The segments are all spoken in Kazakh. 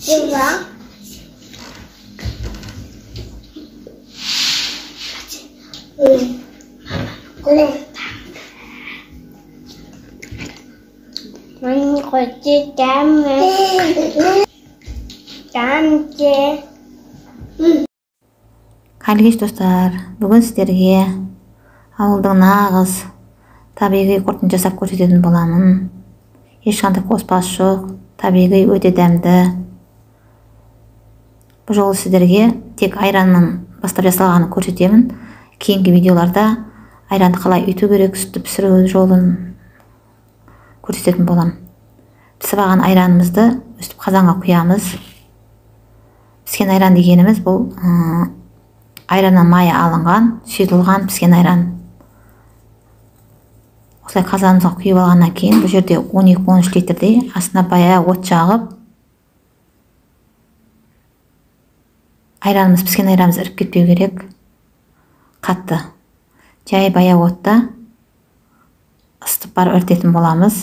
Қайырлы кеш достар, бүгін сіздерге ауылдың нағыз табиғи құртын жасап көрсететін боламын. Ешқандай қоспасы жоқ, табиғи өте дәмді. Бұл жолы сіздерге тек айранның бастап жасалғанын көрсетемін. Кейінгі видеоларда айранды қалай үйту керек, сүтті пісіру жолын көрсететін боламын. Пісіп алған айранымызды өстіп қазанға құямыз. Піскен айран дегеніміз бұл айраннан майы алынған, сұйытылған піскен айран. Осылай қазанымызға құйып алғаннан кейін бұл жерде 12-13 литрдей астына баяу от жағып, айранымыз, піскен айранымыз іріп кетпеу керек. Қатты. Жай баяу отта ысытып барып ірітетін боламыз.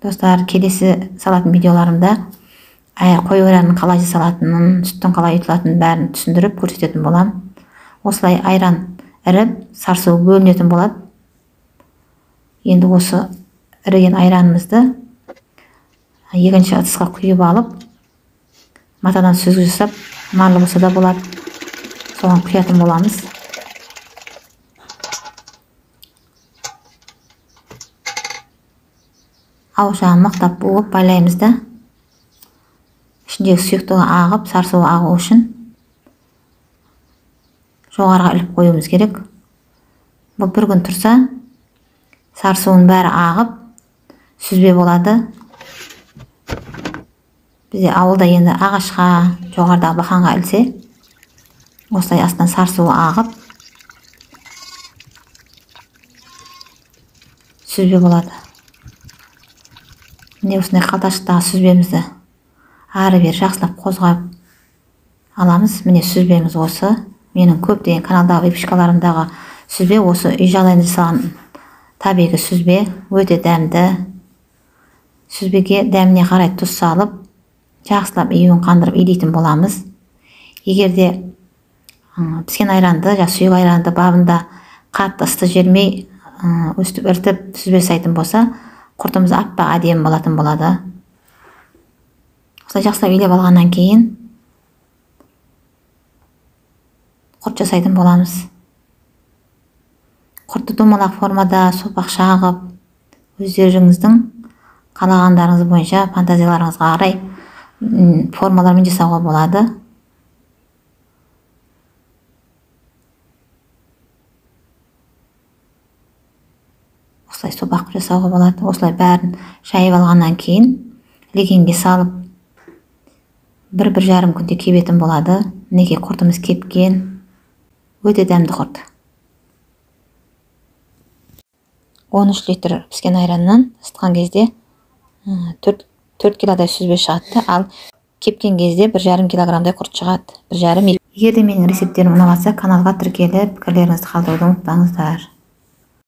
Достар, келесі салатын видеоларымда қой айранның қалай жасалатынын, сүттің қалай ұйытылатынын бәрін түсіндіріп көрсететін болам. Осылай айран іріп, сарсуы бөлінетін болады. Енді осы іріген айранымызды екінші ыдысқа құйып алып, матадан сүзгі жасап, марлы болса да болады, соған құятын боламыз. Ауыз жағын мықтап буып байлаймыз да, ішіндегі сұйықтығы ағып, сарсуы ағу үшін жоғарыға іліп қоюымыз керек. Бұл бір күн тұрса, сарсуының бәрі ағып, сүзбе болады. Бізде ауылда енді ағашқа, жоғарыдағы бақанға ілсе, осылай астынан сарсуы ағып, сүзбе болады. Міне осындай қалташықтағы сүзбемізді ары бері жақсылап қозғап аламыз. Міне сүзбеміз осы. Менің көптеген каналдағы выпечкаларымдағы сүзбе осы үй жағдайында жасалған табиғи сүзбе, өте дәмді. Сүзбеге дәміне қарай тұз салып, жақсылап июін қандырып илейтін боламыз. Егерде піскен айранды, сұйық айранды бабында қатты ысты жермей өстіп іртіп сүзбе жасайтын болса, құртымыз аппақ әдемі болатын болады. Осылай жақсылап илеп алғаннан кейін құрт жасайтын боламыз. Құртты домалақ формада, сопақ шағып, өздеріңіздің қалағандарыңыз бойынша, фантазияларыңызға қарай формалармен жасауға болады. Осылай сопақ жасауға болады. Осылай бәрін шайып алғаннан кейін легенге салып 1-1,5 күнде кебетін болады. Мінекей құртымыз кепкен. Өте дәмді құрт. 13 литр піскен айраннан ысытқан кезде 4 килодай сүзбе шығады, ал кепкен кезде 1,5 килограммдай құрт шығады. 1,5. Егерде менің рецептерім ұнағанса, каналға тіркеліп, пікірлеріңізді қалдыруды ұмытпаңыздар.